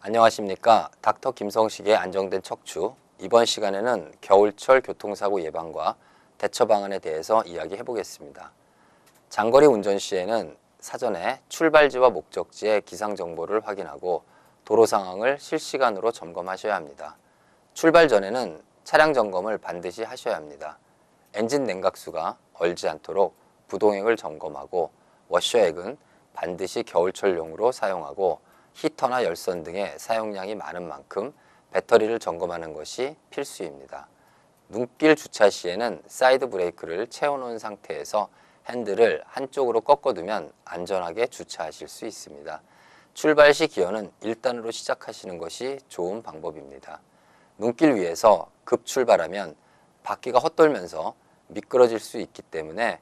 안녕하십니까. 닥터 김성식의 안정된 척추. 이번 시간에는 겨울철 교통사고 예방과 대처 방안에 대해서 이야기해 보겠습니다. 장거리 운전 시에는 사전에 출발지와 목적지의 기상 정보를 확인하고 도로 상황을 실시간으로 점검하셔야 합니다. 출발 전에는 차량 점검을 반드시 하셔야 합니다. 엔진 냉각수가 얼지 않도록 부동액을 점검하고 워셔액은 반드시 겨울철용으로 사용하고 히터나 열선 등의 사용량이 많은 만큼 배터리를 점검하는 것이 필수입니다. 눈길 주차 시에는 사이드 브레이크를 채워놓은 상태에서 핸들을 한쪽으로 꺾어두면 안전하게 주차하실 수 있습니다. 출발 시 기어는 1단으로 시작하시는 것이 좋은 방법입니다. 눈길 위에서 급출발하면 바퀴가 헛돌면서 미끄러질 수 있기 때문에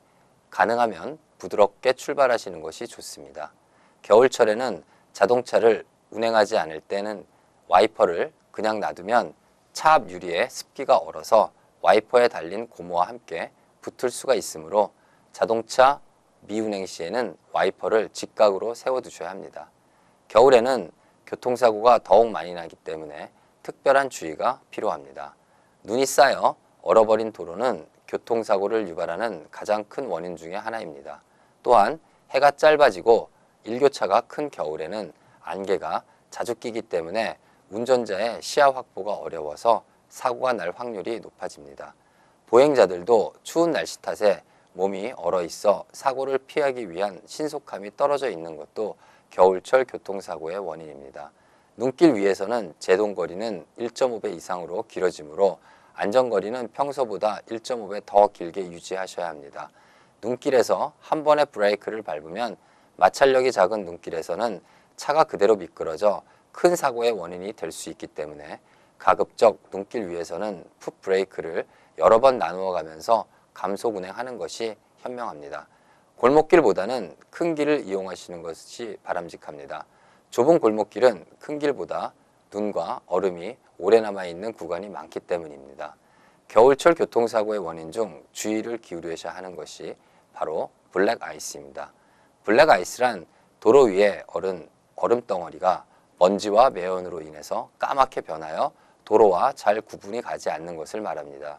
가능하면 부드럽게 출발하시는 것이 좋습니다. 겨울철에는 자동차를 운행하지 않을 때는 와이퍼를 그냥 놔두면 차 앞 유리에 습기가 얼어서 와이퍼에 달린 고무와 함께 붙을 수가 있으므로 자동차 미운행 시에는 와이퍼를 직각으로 세워두셔야 합니다. 겨울에는 교통사고가 더욱 많이 나기 때문에 특별한 주의가 필요합니다. 눈이 쌓여 얼어버린 도로는 교통사고를 유발하는 가장 큰 원인 중에 하나입니다. 또한 해가 짧아지고 일교차가 큰 겨울에는 안개가 자주 끼기 때문에 운전자의 시야 확보가 어려워서 사고가 날 확률이 높아집니다. 보행자들도 추운 날씨 탓에 몸이 얼어 있어 사고를 피하기 위한 신속함이 떨어져 있는 것도 겨울철 교통사고의 원인입니다. 눈길 위에서는 제동거리는 1.5배 이상으로 길어지므로 안전거리는 평소보다 1.5배 더 길게 유지하셔야 합니다. 눈길에서 한 번에 브레이크를 밟으면 마찰력이 작은 눈길에서는 차가 그대로 미끄러져 큰 사고의 원인이 될 수 있기 때문에 가급적 눈길 위에서는 풋 브레이크를 여러 번 나누어 가면서 감속 운행하는 것이 현명합니다. 골목길보다는 큰 길을 이용하시는 것이 바람직합니다. 좁은 골목길은 큰 길보다 눈과 얼음이 오래 남아있는 구간이 많기 때문입니다. 겨울철 교통사고의 원인 중 주의를 기울이셔야 하는 것이 바로 블랙 아이스입니다. 블랙 아이스란 도로 위에 얼음덩어리가 먼지와 매연으로 인해서 까맣게 변하여 도로와 잘 구분이 가지 않는 것을 말합니다.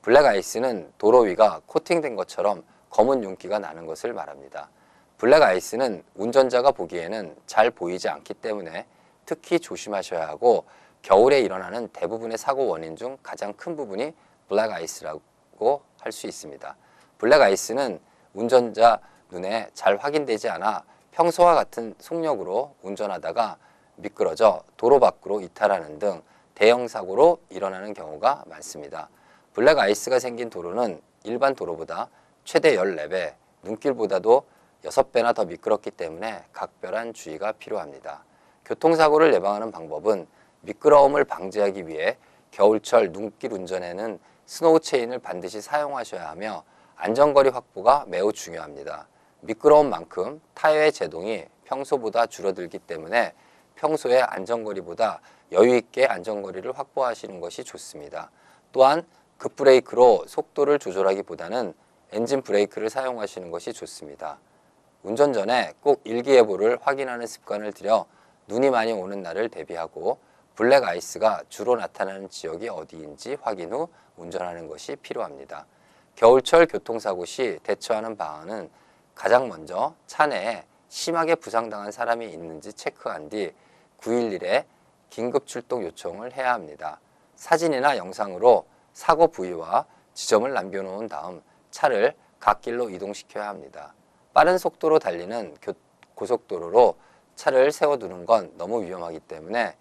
블랙 아이스는 도로 위가 코팅된 것처럼 검은 윤기가 나는 것을 말합니다. 블랙 아이스는 운전자가 보기에는 잘 보이지 않기 때문에 특히 조심하셔야 하고 겨울에 일어나는 대부분의 사고 원인 중 가장 큰 부분이 블랙 아이스라고 할 수 있습니다. 블랙 아이스는 운전자 눈에 잘 확인되지 않아 평소와 같은 속력으로 운전하다가 미끄러져 도로 밖으로 이탈하는 등 대형 사고로 일어나는 경우가 많습니다. 블랙 아이스가 생긴 도로는 일반 도로보다 최대 14배, 눈길보다도 6배나 더 미끄럽기 때문에 각별한 주의가 필요합니다. 교통사고를 예방하는 방법은 미끄러움을 방지하기 위해 겨울철 눈길 운전에는 스노우 체인을 반드시 사용하셔야 하며 안전거리 확보가 매우 중요합니다. 미끄러운 만큼 타이어의 제동이 평소보다 줄어들기 때문에 평소의 안전거리보다 여유있게 안전거리를 확보하시는 것이 좋습니다. 또한 급브레이크로 속도를 조절하기보다는 엔진 브레이크를 사용하시는 것이 좋습니다. 운전 전에 꼭 일기예보를 확인하는 습관을 들여 눈이 많이 오는 날을 대비하고 블랙 아이스가 주로 나타나는 지역이 어디인지 확인 후 운전하는 것이 필요합니다. 겨울철 교통사고 시 대처하는 방안은 가장 먼저 차 내에 심하게 부상당한 사람이 있는지 체크한 뒤 911에 긴급 출동 요청을 해야 합니다. 사진이나 영상으로 사고 부위와 지점을 남겨놓은 다음 차를 갓길로 이동시켜야 합니다. 빠른 속도로 달리는 고속도로로 차를 세워두는 건 너무 위험하기 때문에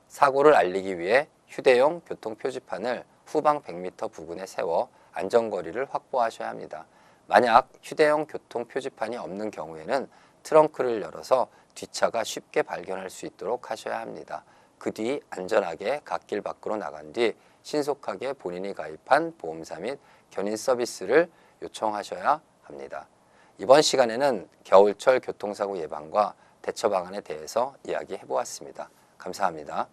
사고를 알리기 위해 휴대용 교통표지판을 후방 100m 부근에 세워 안전거리를 확보하셔야 합니다. 만약 휴대용 교통표지판이 없는 경우에는 트렁크를 열어서 뒷차가 쉽게 발견할 수 있도록 하셔야 합니다. 그 뒤 안전하게 갓길 밖으로 나간 뒤 신속하게 본인이 가입한 보험사 및 견인 서비스를 요청하셔야 합니다. 이번 시간에는 겨울철 교통사고 예방과 대처 방안에 대해서 이야기해 보았습니다. 감사합니다.